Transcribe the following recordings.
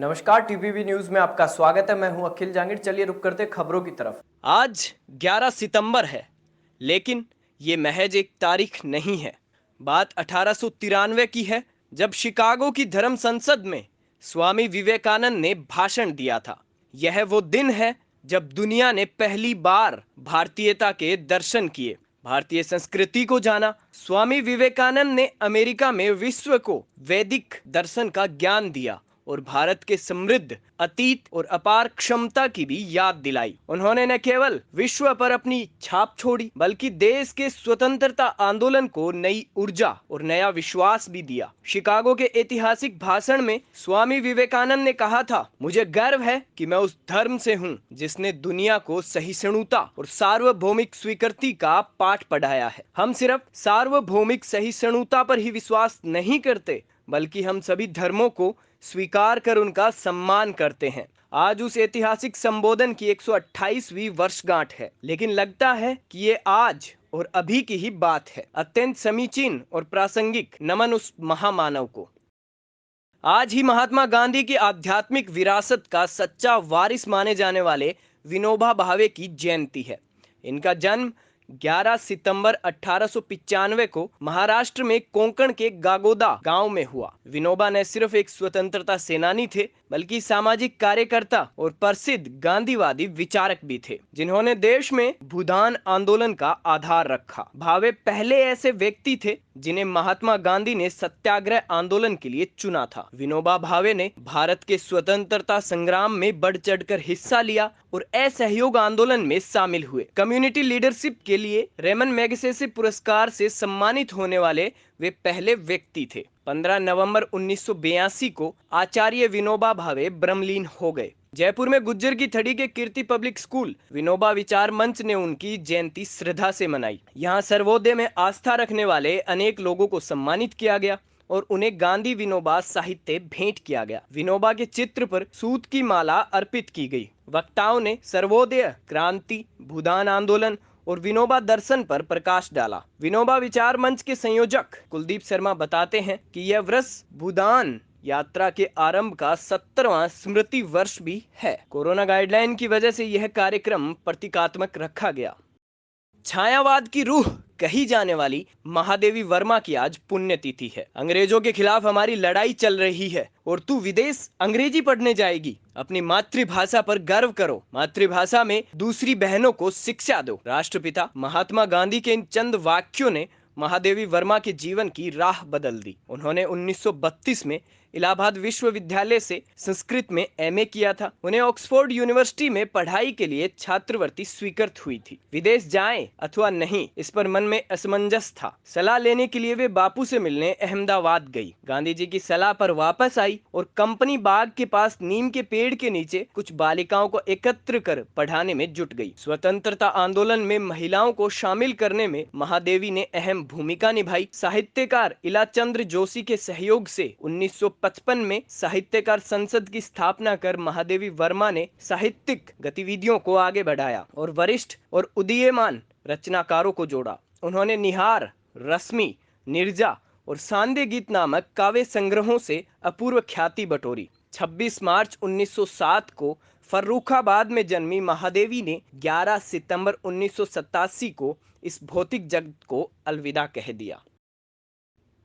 नमस्कार, TPV news में आपका स्वागत है। मैं हूं अखिल जांगिड़। चलिए रुक करते खबरों की तरफ। आज 11 सितंबर है, लेकिन ये महज एक तारीख नहीं है। बात 1893 की है, जब शिकागो की धर्म संसद में स्वामी विवेकानंद ने भाषण दिया था। यह वो दिन है जब दुनिया ने पहली बार भारतीयता के दर्शन किए, भारतीय संस्कृति को जाना। स्वामी विवेकानंद ने अमेरिका में विश्व को वैदिक दर्शन का ज्ञान दिया और भारत के समृद्ध अतीत और अपार क्षमता की भी याद दिलाई। उन्होंने न केवल विश्व पर अपनी छाप छोड़ी, बल्कि देश के स्वतंत्रता आंदोलन को नई ऊर्जा और नया विश्वास भी दिया। शिकागो के ऐतिहासिक भाषण में स्वामी विवेकानंद ने कहा था, मुझे गर्व है कि मैं उस धर्म से हूँ जिसने दुनिया को सहिष्णुता और सार्वभौमिक स्वीकृति का पाठ पढ़ाया है। हम सिर्फ सार्वभौमिक सहिष्णुता पर ही विश्वास नहीं करते, बल्कि हम सभी धर्मों को स्वीकार कर उनका सम्मान करते हैं। आज उस ऐतिहासिक संबोधन की 128वीं वर्षगांठ है, लेकिन लगता है कि ये आज और अभी की ही बात है। अत्यंत समीचीन और प्रासंगिक नमन उस महामानव को। आज ही महात्मा गांधी की आध्यात्मिक विरासत का सच्चा वारिस माने जाने वाले विनोबा भावे की जयंती है। इनका जन्म 11 सितंबर 1895 को महाराष्ट्र में कोंकण के गागोदा गांव में हुआ। विनोबा न सिर्फ एक स्वतंत्रता सेनानी थे, बल्कि सामाजिक कार्यकर्ता और प्रसिद्ध गांधीवादी विचारक भी थे, जिन्होंने देश में भूदान आंदोलन का आधार रखा। भावे पहले ऐसे व्यक्ति थे जिन्हें महात्मा गांधी ने सत्याग्रह आंदोलन के लिए चुना था। विनोबा भावे ने भारत के स्वतंत्रता संग्राम में बढ़ चढ़कर हिस्सा लिया और असहयोग आंदोलन में शामिल हुए। कम्युनिटी लीडरशिप के लिए रेमन मैगसेसे पुरस्कार से सम्मानित होने वाले वे पहले व्यक्ति थे। 15 नवंबर 1982 को आचार्य विनोबा भावे ब्रह्मलीन हो गए। जयपुर में गुज्जर की थड़ी के कीर्ति पब्लिक स्कूल विनोबा विचार मंच ने उनकी जयंती श्रद्धा से मनाई। यहाँ सर्वोदय में आस्था रखने वाले अनेक लोगों को सम्मानित किया गया और उन्हें गांधी विनोबा साहित्य भेंट किया गया। विनोबा के चित्र पर सूत की माला अर्पित की गई। वक्ताओं ने सर्वोदय, क्रांति, भूदान आंदोलन और विनोबा दर्शन पर प्रकाश डाला। विनोबा विचार मंच के संयोजक कुलदीप शर्मा बताते हैं कि यह वर्ष भूदान यात्रा के आरंभ का 70वां स्मृति वर्ष भी है। कोरोना गाइडलाइन की वजह से यह कार्यक्रम प्रतीकात्मक रखा गया। छायावाद की रूह कही जाने वाली महादेवी वर्मा की आज पुण्यतिथि है। अंग्रेजों के खिलाफ हमारी लड़ाई चल रही है और तू विदेश अंग्रेजी पढ़ने जाएगी। अपनी मातृभाषा पर गर्व करो, मातृभाषा में दूसरी बहनों को शिक्षा दो। राष्ट्रपिता महात्मा गांधी के इन चंद वाक्यों ने महादेवी वर्मा के जीवन की राह बदल दी। उन्होंने 1932 में इलाहाबाद विश्वविद्यालय से संस्कृत में एमए किया था। उन्हें ऑक्सफोर्ड यूनिवर्सिटी में पढ़ाई के लिए छात्रवृत्ति स्वीकृत हुई थी। विदेश जाएं अथवा नहीं, इस पर मन में असमंजस था। सलाह लेने के लिए वे बापू से मिलने अहमदाबाद गई। गांधी जी की सलाह पर वापस आई और कंपनी बाग के पास नीम के पेड़ के नीचे कुछ बालिकाओं को एकत्र कर पढ़ाने में जुट गई। स्वतंत्रता आंदोलन में महिलाओं को शामिल करने में महादेवी ने अहम भूमिका निभाई। साहित्यकार इलाचंद्र जोशी के सहयोग से 1955 में साहित्यकार संसद की स्थापना कर महादेवी वर्मा ने साहित्यिक गतिविधियों को आगे बढ़ाया और वरिष्ठ और उदीयमान रचनाकारों को जोड़ा। उन्होंने निहार, रश्मि, निर्जा और सांदे गीत नामक काव्य संग्रहों से अपूर्व ख्याति बटोरी। 26 मार्च 1907 को फर्रुखाबाद में जन्मी महादेवी ने 11 सितंबर 1987 को इस भौतिक जगत को अलविदा कह दिया।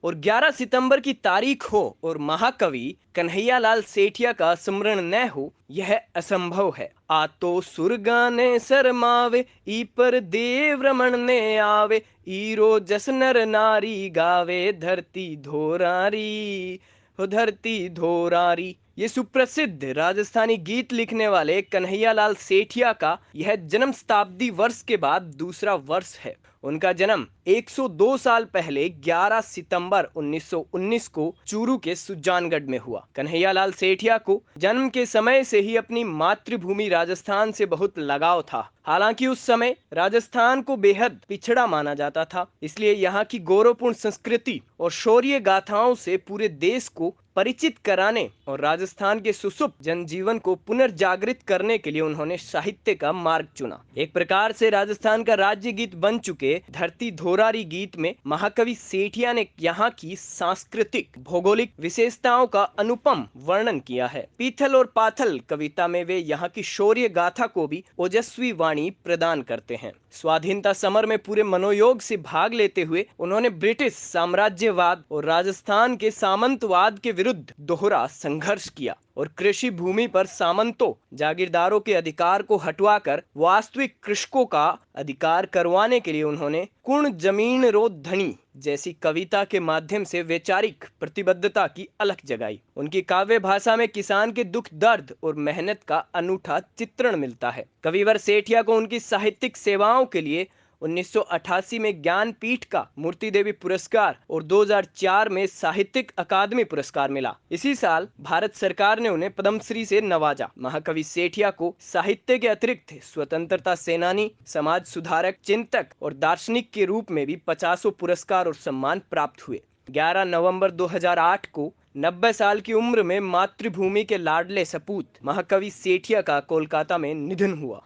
और 11 सितंबर की तारीख हो और महाकवि कन्हैयालाल सेठिया का स्मरण न हो, यह असंभव है। आ तो सुरगाने शरमावे, ई पर देव रमण ने आवे, ईरो जस नर नारी गावे, धरती धोरारी हो धरती धोरारी। ये सुप्रसिद्ध राजस्थानी गीत लिखने वाले कन्हैयालाल सेठिया का यह जन्म शताब्दी वर्ष के बाद दूसरा वर्ष है। उनका जन्म 102 साल पहले 11 सितंबर 1919 को चूरू के सुजानगढ़ में हुआ। कन्हैयालाल सेठिया को जन्म के समय से ही अपनी मातृभूमि राजस्थान से बहुत लगाव था। हालांकि उस समय राजस्थान को बेहद पिछड़ा माना जाता था, इसलिए यहाँ की गौरवपूर्ण संस्कृति और शौर्य गाथाओं से पूरे देश को परिचित कराने और राजस्थान के सुसुप्त जनजीवन को पुनर्जागृत करने के लिए उन्होंने साहित्य का मार्ग चुना। एक प्रकार से राजस्थान का राज्य गीत बन चुके धरती धोरारी गीत में महाकवि सेठिया ने यहाँ की सांस्कृतिक भौगोलिक विशेषताओं का अनुपम वर्णन किया है। पीथल और पाथल कविता में वे यहाँ की शौर्य गाथा को भी ओजस्वी वाणी प्रदान करते हैं। स्वाधीनता समर में पूरे मनोयोग से भाग लेते हुए उन्होंने ब्रिटिश साम्राज्यवाद और राजस्थान के सामंतवाद के विरुद्ध दोहरा संघर्ष किया और कृषि भूमि पर सामंतों जागीरदारों के अधिकार को हटवाकर वास्तविक कृषकों का अधिकार करवाने के लिए उन्होंने कुण जमीन रो धनी जैसी कविता के माध्यम से वैचारिक प्रतिबद्धता की अलख जगाई। उनकी काव्य भाषा में किसान के दुख दर्द और मेहनत का अनूठा चित्रण मिलता है। कविवर सेठिया को उनकी साहित्यिक सेवाओं के लिए 1988 में ज्ञानपीठ का मूर्ति देवी पुरस्कार और 2004 में साहित्यिक अकादमी पुरस्कार मिला। इसी साल भारत सरकार ने उन्हें पद्मश्री से नवाजा। महाकवि सेठिया को साहित्य के अतिरिक्त स्वतंत्रता सेनानी, समाज सुधारक, चिंतक और दार्शनिक के रूप में भी 50 पुरस्कार और सम्मान प्राप्त हुए। 11 नवंबर 2008 को 90 साल की उम्र में मातृभूमि के लाडले सपूत महाकवि सेठिया का कोलकाता में निधन हुआ।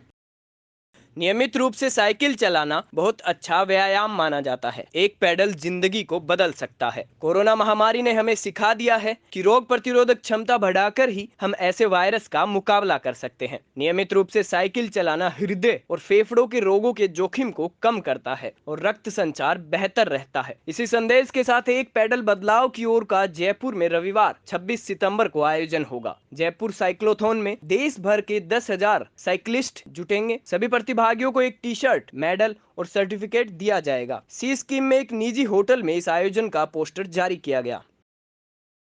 नियमित रूप से साइकिल चलाना बहुत अच्छा व्यायाम माना जाता है। एक पैडल जिंदगी को बदल सकता है। कोरोना महामारी ने हमें सिखा दिया है कि रोग प्रतिरोधक क्षमता बढ़ाकर ही हम ऐसे वायरस का मुकाबला कर सकते हैं। नियमित रूप से साइकिल चलाना हृदय और फेफड़ों के रोगों के जोखिम को कम करता है और रक्त संचार बेहतर रहता है। इसी संदेश के साथ एक पैडल बदलाव की ओर का जयपुर में रविवार 26 सितंबर को आयोजन होगा। जयपुर साइक्लोथॉन में देश भर के 10,000 साइकिलिस्ट जुटेंगे। सभी प्रतिभागियों को एक टी शर्ट, मेडल और सर्टिफिकेट दिया जाएगा। सी स्कीम में एक निजी होटल में इस आयोजन का पोस्टर जारी किया गया।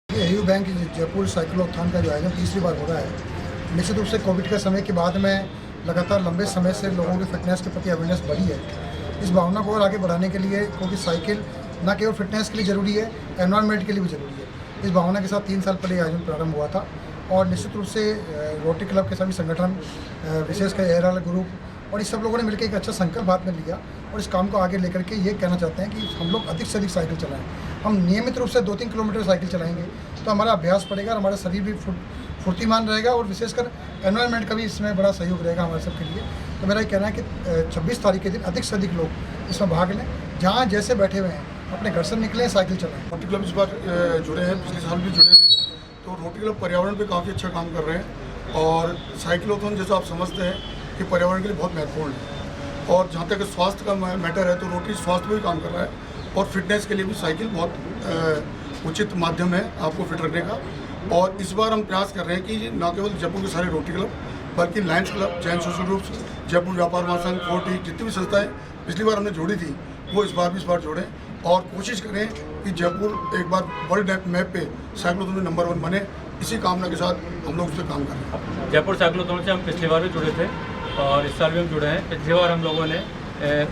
एयू बैंक जयपुर साइक्लोथॉन का जो आयोजन तीसरी बार हो रहा है। निश्चित रूप से कोविड के समय के बाद में लगातार लंबे समय से लोगों की फिटनेस के प्रति अवेयरनेस बढ़ी है। इस भावना को और आगे बढ़ाने के लिए, क्योंकि साइकिल न केवल फिटनेस के लिए ज़रूरी है, एनवायरनमेंट के लिए भी ज़रूरी है। इस भावना के साथ 3 साल पहले आयोजन प्रारंभ हुआ था और निश्चित रूप से रोटरी क्लब के सभी संगठन, विशेषकर एयरल ग्रुप और इस सब लोगों ने मिलकर एक अच्छा संकल्प हाथ में लिया और इस काम को आगे लेकर के ये कहना चाहते हैं कि हम लोग अधिक से अधिक साइकिल चलाएं। हम नियमित रूप से 2-3 किलोमीटर साइकिल चलाएंगे तो हमारा अभ्यास पड़ेगा और हमारा शरीर भी फुर्तीमान रहेगा और विशेषकर एनवायरनमेंट का भी इसमें बड़ा सहयोग रहेगा हमारे सबके लिए। तो मेरा ये कहना है कि 26 तारीख के दिन अधिक से अधिक लोग इसमें भाग लें। जहाँ जैसे बैठे हुए हैं अपने घर से निकलें, साइकिल चलाएं। रोटरी क्लब इस बार जुड़े हैं, पिछले साल भी जुड़े थे। तो रोटरी क्लब पर्यावरण पे काफ़ी अच्छा काम कर रहे हैं और साइक्लोथॉन जैसा आप समझते हैं कि पर्यावरण के लिए बहुत महत्वपूर्ण है। और जहाँ तक स्वास्थ्य का मैटर है तो रोटरी स्वास्थ्य में भी काम कर रहा है और फिटनेस के लिए भी साइकिल बहुत उचित माध्यम है आपको फिट रखने का। और इस बार हम प्रयास कर रहे हैं कि न केवल जयपुर के सारे रोटरी क्लब बल्कि Lions club, Jain social groups, Jaipur व्यापार महासंघ, फोर्टी, जितनी भी संस्थाएं पिछली बार हमने जोड़ी थी वो इस बार जोड़ें और कोशिश करें कि जयपुर एक बार वर्ल्ड मैप पे साइक्लोथॉन में नंबर 1 बने। इसी कामना के साथ हम लोग उस पर काम कर रहे हैं। जयपुर साइक्लोथॉन से हम पिछली बार भी जुड़े थे और इस साल भी हम जुड़े हैं। पिछली बार हम लोगों ने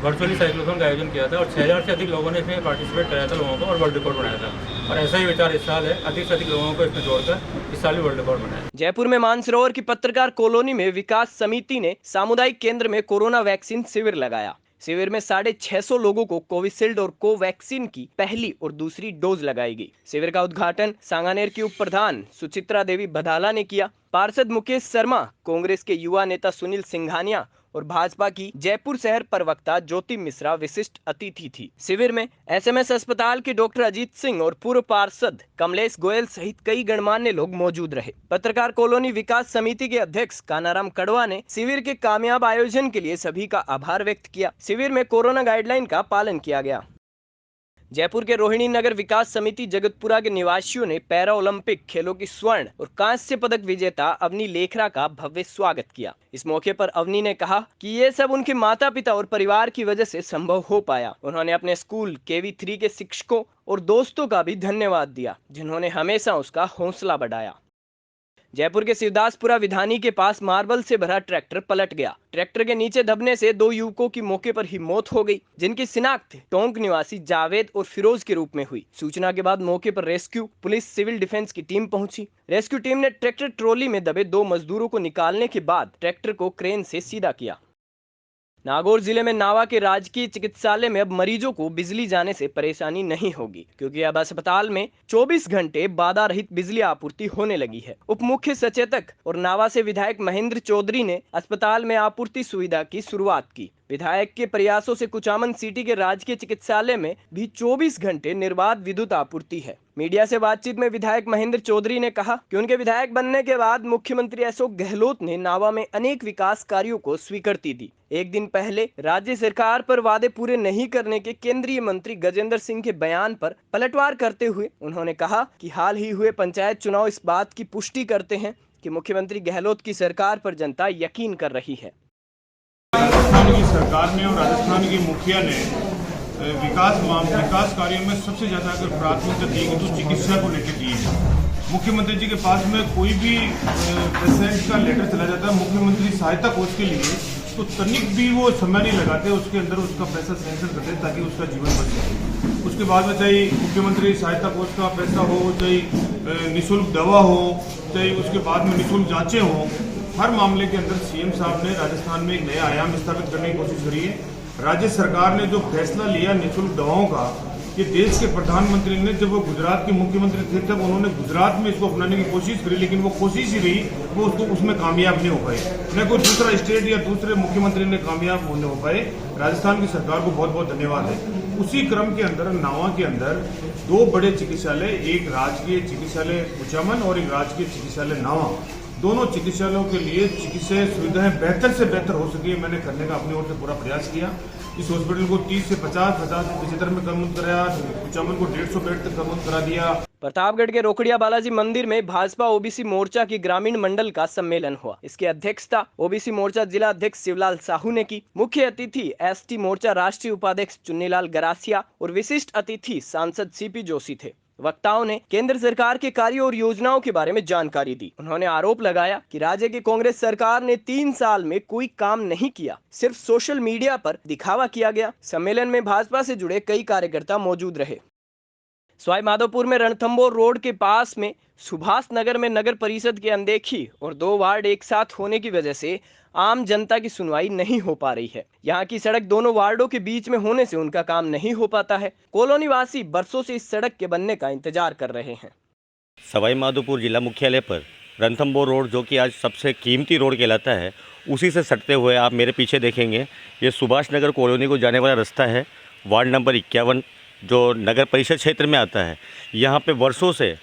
वर्चुअली साइक्लोथॉन का आयोजन किया था और 6,000 से अधिक लोगों ने इसमें पार्टिसिपेट कराया था लोगों को और वर्ल्ड रिकॉर्ड बनाया था। और ऐसा ही विचार इस साल है, अधिक से अधिक लोगों को इसमें जोड़कर इस साल भी वर्ल्ड रिकॉर्ड बनाया। जयपुर में मानसरोवर की पत्रकार कॉलोनी में विकास समिति ने सामुदायिक केंद्र में कोरोना वैक्सीन शिविर लगाया। शिविर में 650 लोगों को कोविशील्ड और कोवैक्सीन की पहली और दूसरी डोज लगाई गई। शिविर का उद्घाटन सांगानेर की उप प्रधान सुचित्रा देवी बधाला ने किया। पार्षद मुकेश शर्मा, कांग्रेस के युवा नेता सुनील सिंघानिया और भाजपा की जयपुर शहर प्रवक्ता ज्योति मिश्रा विशिष्ट अतिथि थी। शिविर में एसएमएस अस्पताल के डॉक्टर अजीत सिंह और पूर्व पार्षद कमलेश गोयल सहित कई गणमान्य लोग मौजूद रहे। पत्रकार कॉलोनी विकास समिति के अध्यक्ष कानाराम कड़वा ने शिविर के कामयाब आयोजन के लिए सभी का आभार व्यक्त किया। शिविर में कोरोना गाइडलाइन का पालन किया गया। जयपुर के रोहिणी नगर विकास समिति जगतपुरा के निवासियों ने पैरा ओलंपिक खेलों की स्वर्ण और कांस्य पदक विजेता अवनी लेखरा का भव्य स्वागत किया। इस मौके पर अवनी ने कहा कि ये सब उनके माता पिता और परिवार की वजह से संभव हो पाया। उन्होंने अपने स्कूल KV3 के शिक्षकों और दोस्तों का भी धन्यवाद दिया, जिन्होंने हमेशा उसका हौसला बढ़ाया। जयपुर के शिवदासपुरा विधानी के पास मार्बल से भरा ट्रैक्टर पलट गया। ट्रैक्टर के नीचे दबने से 2 युवकों की मौके पर ही मौत हो गई, जिनकी शिनाख्त टोंक निवासी जावेद और फिरोज के रूप में हुई। सूचना के बाद मौके पर रेस्क्यू पुलिस, सिविल डिफेंस की टीम पहुंची। रेस्क्यू टीम ने ट्रैक्टर ट्रॉली में दबे 2 मजदूरों को निकालने के बाद ट्रैक्टर को क्रेन से सीधा किया। नागौर जिले में नावा के राजकीय चिकित्सालय में अब मरीजों को बिजली जाने से परेशानी नहीं होगी, क्योंकि अब अस्पताल में 24 घंटे बाधा रहित बिजली आपूर्ति होने लगी है। उप मुख्य सचेतक और नावा से विधायक महेंद्र चौधरी ने अस्पताल में आपूर्ति सुविधा की शुरुआत की। विधायक के प्रयासों से कुचामन सिटी के राजकीय चिकित्सालय में भी 24 घंटे निर्बाध विद्युत आपूर्ति है। मीडिया से बातचीत में विधायक महेंद्र चौधरी ने कहा कि उनके विधायक बनने के बाद मुख्यमंत्री अशोक गहलोत ने नावा में अनेक विकास कार्यों को स्वीकृति दी। एक दिन पहले राज्य सरकार पर वादे पूरे नहीं करने के केंद्रीय मंत्री गजेंद्र सिंह के बयान पर पलटवार करते हुए उन्होंने कहा कि हाल ही हुए पंचायत चुनाव इस बात की पुष्टि करते हैं कि मुख्यमंत्री गहलोत की सरकार पर जनता यकीन कर रही है। राजस्थान की सरकार ने और राजस्थान की मुखिया ने विकास कार्यों में सबसे ज़्यादा अगर प्राथमिकता दी गई तो चिकित्सा को लेकर दी है। मुख्यमंत्री जी के पास में कोई भी पेशेंट का लेटर चला जाता है मुख्यमंत्री सहायता कोष के लिए, तो तनिक भी वो समय नहीं लगाते, उसके अंदर उसका पैसा सैंक्शन करते ताकि उसका जीवन बच सके। उसके बाद में चाहे मुख्यमंत्री सहायता कोष का पैसा हो, चाहे निःशुल्क दवा हो, चाहे उसके बाद में निःशुल्क जाँचें हों, हर मामले के अंदर सीएम साहब ने राजस्थान में एक नया आयाम स्थापित करने की कोशिश करी है। राज्य सरकार ने जो फैसला लिया निःशुल्क दवाओं का, ये देश के प्रधानमंत्री ने जब वो गुजरात के मुख्यमंत्री थे तब उन्होंने गुजरात में इसको अपनाने की कोशिश करी, लेकिन वो कोशिश ही रही, वो उसको उसमें कामयाब नहीं हो पाए। न कोई दूसरा स्टेट या दूसरे मुख्यमंत्री ने कामयाब होने हो पाए। राजस्थान की सरकार को बहुत बहुत धन्यवाद है। उसी क्रम के अंदर नावा के अंदर 2 बड़े चिकित्सालय, एक राजकीय चिकित्सालय कुचामन और एक राजकीय चिकित्सालय नावा, दोनों चिकित्सालयों के लिए चिकित्सा सुविधाएं बेहतर से बेहतर हो सके, मैंने करने का अपनी ओर से पूरा प्रयास किया। इस हॉस्पिटल को 30 से 50, 50 से 75 में कम कराया, कुचामन को 150 बेड तक कम करा दिया। प्रतापगढ़ के रोकड़िया बालाजी मंदिर में भाजपा ओबीसी मोर्चा की ग्रामीण मंडल का सम्मेलन हुआ। इसकी अध्यक्षता ओबीसी मोर्चा जिला अध्यक्ष शिवलाल साहू ने की। मुख्य अतिथि एसटी मोर्चा राष्ट्रीय उपाध्यक्ष चुन्नीलाल गरासिया और विशिष्ट अतिथि सांसद सीपी जोशी थे। वक्ताओं ने केंद्र सरकार के कार्यों और योजनाओं के बारे में जानकारी दी। उन्होंने आरोप लगाया कि राज्य की कांग्रेस सरकार ने 3 साल में कोई काम नहीं किया, सिर्फ सोशल मीडिया पर दिखावा किया गया। सम्मेलन में भाजपा से जुड़े कई कार्यकर्ता मौजूद रहे। सवाई माधोपुर में रणथंभौर रोड के पास में सुभाष नगर में नगर परिषद की अनदेखी और 2 वार्ड एक साथ होने की वजह से आम जनता की सुनवाई नहीं हो पा रही है। यहाँ की सड़क दोनों वार्डों के बीच में होने से उनका काम नहीं हो पाता है। कॉलोनी वासी बरसों से इस सड़क के बनने का इंतजार कर रहे हैं। सवाई माधोपुर जिला मुख्यालय पर रणथंभौर रोड, जो कि आज सबसे कीमती रोड कहलाता है, उसी से सटते हुए आप मेरे पीछे देखेंगे ये सुभाष नगर कॉलोनी को जाने वाला रास्ता है। वार्ड नंबर 51 जो नगर परिषद क्षेत्र में आता है, यहाँ पे वर्षों से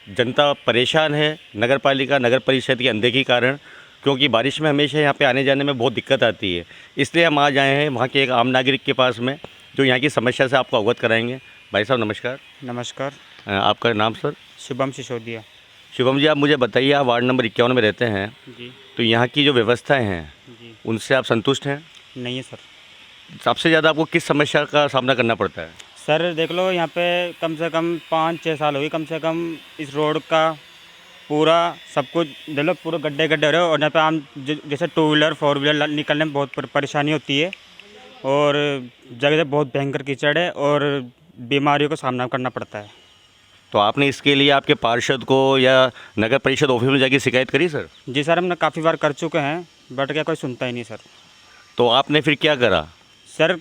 जनता परेशान है नगर पालिका नगर परिषद की अनदेखी कारण, क्योंकि बारिश में हमेशा यहाँ पे आने जाने में बहुत दिक्कत आती है। इसलिए हम आज आए हैं वहाँ के एक आम नागरिक के पास में, जो यहाँ की समस्या से आपको अवगत कराएंगे। भाई साहब नमस्कार। नमस्कार। आपका नाम सर? शुभम सिसोदिया। शुभम जी, आप मुझे बताइए, आप वार्ड नंबर 51 में रहते हैं जी। तो यहाँ की जो व्यवस्थाएँ हैं जी, उनसे आप संतुष्ट हैं? नहीं है सर। सबसे ज़्यादा आपको किस समस्या का सामना करना पड़ता है? सर देख लो, यहाँ पे कम से कम 5-6 साल हो गई कम से कम इस रोड का पूरा सब कुछ देख लो, पूरे गड्ढे गड्ढे हो रहे हो, और यहाँ पे आम जैसे 2 व्हीलर 4 व्हीलर निकलने में बहुत परेशानी होती है, और जगह जगह बहुत भयंकर कीचड़ है और बीमारियों का सामना करना पड़ता है। तो आपने इसके लिए आपके पार्षद को या नगर परिषद ऑफिस में जाके शिकायत करी सर? जी सर, हमने काफ़ी बार कर चुके हैं, बट क्या कोई सुनता ही नहीं सर। तो आपने फिर क्या करा? सर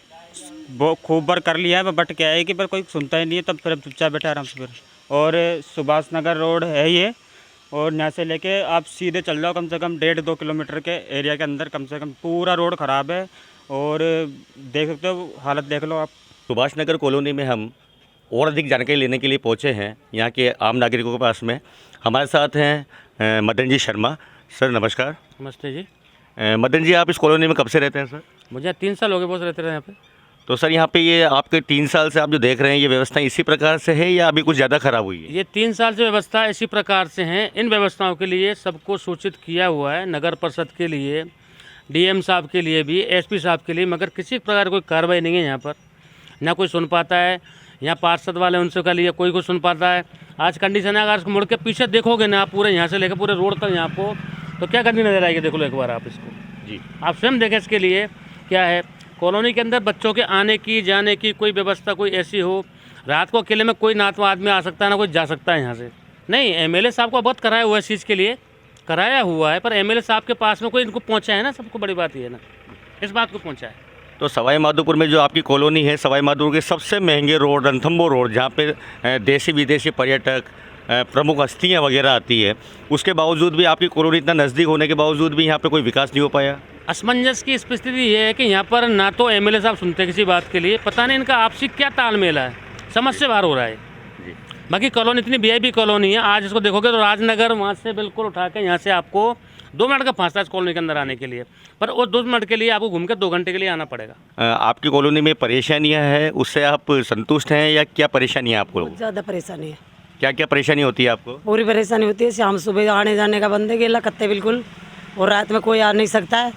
वो खूब बार कर लिया है, बट क्या है कि पर कोई सुनता ही नहीं है, तब फिर चुपचाप बैठे आराम से फिर। और सुभाष नगर रोड है ये, और यहाँ से लेके आप सीधे चल जाओ कम से कम 1.5-2 किलोमीटर के एरिया के अंदर कम से कम पूरा रोड ख़राब है, और देख सकते हो हालत देख लो आप। सुभाष नगर कॉलोनी में हम और अधिक जानकारी लेने के लिए पहुँचे हैं यहाँ के आम नागरिकों के पास में। हमारे साथ हैं मदन जी शर्मा। सर नमस्कार। नमस्ते जी। मदन जी, आप इस कॉलोनी में कब से रहते हैं सर? मुझे 3 साल हो गए, बहुत रहते रहे यहाँ पे। तो सर यहाँ पे ये आपके 3 साल से आप जो देख रहे हैं, ये व्यवस्था इसी प्रकार से है या अभी कुछ ज़्यादा खराब हुई है? ये 3 साल से व्यवस्था इसी प्रकार से हैं। इन व्यवस्थाओं के लिए सबको सूचित किया हुआ है, नगर परिषद के लिए, डीएम साहब के लिए भी, एसपी साहब के लिए, मगर किसी प्रकार कोई कार्रवाई नहीं है यहाँ पर। ना कोई सुन पाता है, यहाँ पार्षद वाले उनसे के लिए कोई सुन पाता है। आज कंडीशन है, अगर इसको मुड़ के पीछे देखोगे ना, पूरे यहाँ से लेकर पूरे रोड तक यहाँ को, तो क्या करनी नजर आएगी? देख लो एक बार आप इसको जी, आप स्वयं देखें। इसके लिए क्या है, कॉलोनी के अंदर बच्चों के आने की जाने की कोई व्यवस्था कोई ऐसी हो, रात को अकेले में कोई ना तो आदमी आ सकता है ना कोई जा सकता है यहाँ से। नहीं, एमएलए साहब को अवगत कराया हुआ है, इस चीज़ के लिए कराया हुआ है, पर एमएलए साहब के पास में कोई इनको पहुँचा है ना, सबको बड़ी बात ये है ना, इस बात को पहुँचा है। तो सवाई माधोपुर में जो आपकी कॉलोनी है, सवाई माधोपुर के सबसे महंगे रोड रणथंबोर रोड, जहाँ पे देशी विदेशी पर्यटक प्रमुख हस्तियाँ वगैरह आती है, उसके बावजूद भी आपकी कॉलोनी इतना नज़दीक होने के बावजूद भी यहाँ पे कोई विकास नहीं हो पाया। असमंजस की स्थिति ये है कि यहाँ पर ना तो एमएलए साहब सुनते किसी बात के लिए, पता नहीं इनका आपसी क्या तालमेल है, समझ से बाहर हो रहा है। बाकी कॉलोनी इतनी वीआईपी कॉलोनी है, आज इसको देखोगे तो राजनगर वहाँ से बिल्कुल उठा के यहाँ से आपको 2 मिनट का फासला इस कॉलोनी के अंदर आने के लिए, पर वो 2 मिनट के लिए आपको घूम के 2 घंटे के लिए आना पड़ेगा। आपकी कॉलोनी में परेशानियाँ हैं, उससे आप संतुष्ट हैं या क्या परेशानी है आपको? ज़्यादा परेशानी है। क्या क्या परेशानी होती है आपको? पूरी परेशानी होती है, शाम सुबह आने जाने का बंदे गेला कत्ते बिल्कुल, और रात में कोई आ नहीं सकता है,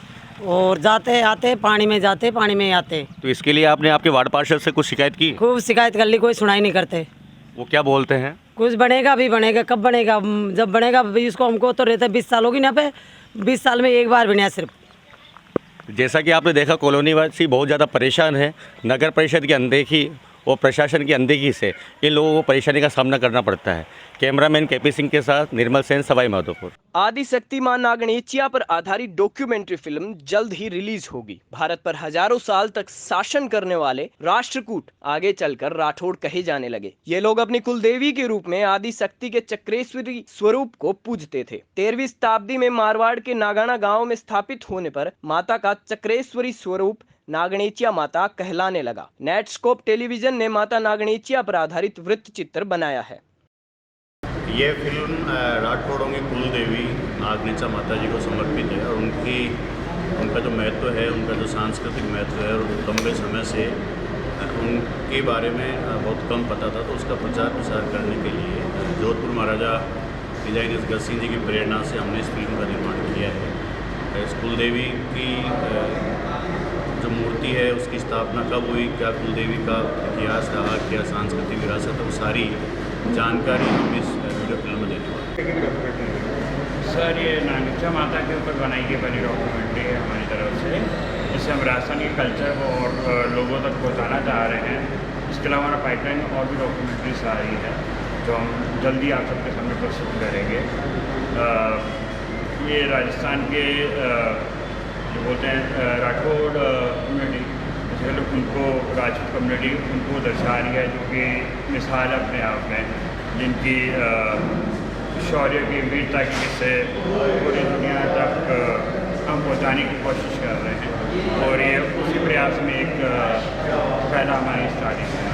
और जाते आते पानी में जाते पानी में आते। तो इसके लिए आपने आपके वार्ड पार्षद से कुछ शिकायत की? खूब शिकायत कर ली, कोई सुनाई नहीं करते। वो क्या बोलते हैं? कुछ बनेगा भी बनेगा, कब बनेगा, जब बनेगा इसको हमको तो रहते 20 साल होगी ना पे, 20 साल में एक बार बना सिर्फ। जैसा कि आपने देखा कॉलोनी वासी बहुत ज़्यादा परेशान है, नगर परिषद की अनदेखी और प्रशासन की अनदेखी से इन लोगों को परेशानी का सामना करना पड़ता है। कैमरामैन केपी सिंह के साथ निर्मल सेन, सवाई माधोपुर। आदि शक्ति मां नागणेचिया पर आधारित डॉक्यूमेंट्री फिल्म जल्द ही रिलीज होगी। भारत पर हजारों साल तक शासन करने वाले राष्ट्रकूट आगे चलकर राठौड़ कहे जाने लगे। ये लोग अपनी कुलदेवी के रूप में आदि शक्ति के चक्रेश्वरी स्वरूप को पूजते थे। 13वीं शताब्दी में मारवाड़ के नागाना गांव में स्थापित होने पर माता का चक्रेश्वरी स्वरूप नागणेचिया माता कहलाने लगा। नेटस्कोप टेलीविजन ने माता नागणेचिया पर आधारित वृत्त चित्र बनाया है। ये फिल्म राठौड़ों की कुल देवी नागणेचिया माता जी को समर्पित है और उनका जो महत्व है, उनका जो सांस्कृतिक महत्व है, और लंबे समय से उनके बारे में बहुत कम पता था, तो उसका प्रचार प्रसार करने के लिए जोधपुर महाराजा डिजाइनर्स गज सिंह जी की प्रेरणा से हमने इस फिल्म का निर्माण किया है। इस कुल देवी की जो मूर्ति है उसकी स्थापना कब हुई, क्या कुलदेवी का इतिहास रहा, क्या सांस्कृतिक विरासत, वो सारी जानकारी हम इस वीडियो फिल्म में देने वाले हैं। सर, ये नागणेचिया माता के ऊपर बनाई गई बड़ी डॉक्यूमेंट्री है हमारी तरफ से, जिससे हम राजस्थान के कल्चर को और लोगों तक पहुँचाना चाह रहे हैं। इसके अलावा हमारा पाइपलाइन में और भी डॉक्यूमेंट्रीज आ रही है जो हम जल्दी आप सबके सामने प्रस्तुत करेंगे। ये राजस्थान के जो बोलते हैं राठौड़ कम्युनिटी, उनको राजपूत कम्युनिटी उनको दर्शा रही है, जो कि मिसाल अपने आप में, जिनकी शौर्य की वीरता की किस्से पूरी दुनिया तक हम पहुँचाने की कोशिश कर रहे हैं, और ये उसी प्रयास में एक पहला हमारी स्टार्टिंग है।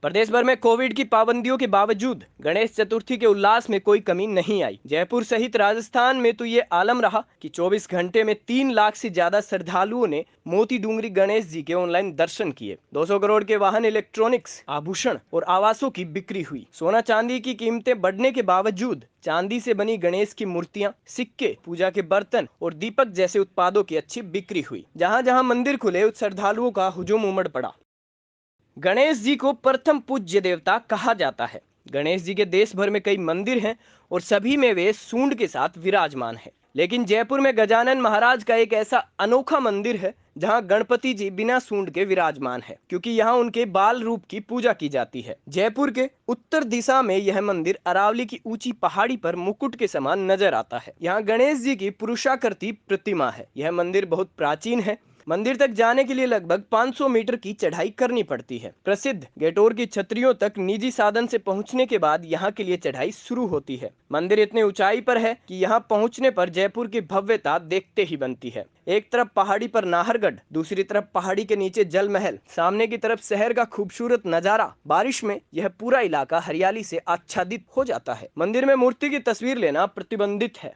प्रदेश भर में कोविड की पाबंदियों के बावजूद गणेश चतुर्थी के उल्लास में कोई कमी नहीं आई। जयपुर सहित राजस्थान में तो ये आलम रहा कि 24 घंटे में 3 लाख से ज्यादा श्रद्धालुओं ने मोती डूंगरी गणेश जी के ऑनलाइन दर्शन किए। 200 करोड़ के वाहन, इलेक्ट्रॉनिक्स, आभूषण और आवासों की बिक्री हुई। सोना चांदी की कीमतें बढ़ने के बावजूद चांदी से बनी गणेश की मूर्तियां, सिक्के, पूजा के बर्तन और दीपक जैसे उत्पादों की अच्छी बिक्री हुई। जहां जहां मंदिर खुले, श्रद्धालुओं का हुजूम उमड़ पड़ा। गणेश जी को प्रथम पूज्य देवता कहा जाता है। गणेश जी के देश भर में कई मंदिर हैं और सभी में वे सूंड के साथ विराजमान हैं। लेकिन जयपुर में गजानन महाराज का एक ऐसा अनोखा मंदिर है जहां गणपति जी बिना सूंड के विराजमान है, क्योंकि यहां उनके बाल रूप की पूजा की जाती है। जयपुर के उत्तर दिशा में यह मंदिर अरावली की ऊंची पहाड़ी पर मुकुट के समान नजर आता है। यहाँ गणेश जी की पुरुषाकृति प्रतिमा है। यह मंदिर बहुत प्राचीन है। मंदिर तक जाने के लिए लगभग 500 मीटर की चढ़ाई करनी पड़ती है। प्रसिद्ध गेटोर की छतरियों तक निजी साधन से पहुंचने के बाद यहाँ के लिए चढ़ाई शुरू होती है। मंदिर इतने ऊंचाई पर है कि यहाँ पहुंचने पर जयपुर की भव्यता देखते ही बनती है। एक तरफ पहाड़ी पर नाहरगढ़, दूसरी तरफ पहाड़ी के नीचे जल महल, सामने की तरफ शहर का खूबसूरत नजारा। बारिश में यह पूरा इलाका हरियाली से आच्छादित हो जाता है। मंदिर में मूर्ति की तस्वीर लेना प्रतिबंधित है।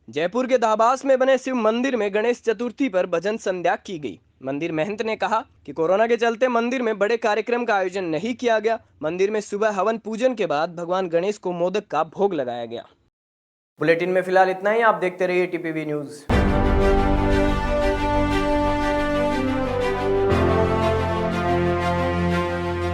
जयपुर के दाबास में बने शिव मंदिर में गणेश चतुर्थी पर भजन संध्या की गई। मंदिर महंत ने कहा कि कोरोना के चलते मंदिर में बड़े कार्यक्रम का आयोजन नहीं किया गया। मंदिर में सुबह हवन पूजन के बाद भगवान गणेश को मोदक का भोग लगाया गया। बुलेटिन में फिलहाल इतना ही। आप देखते रहिए टीपीवी न्यूज़।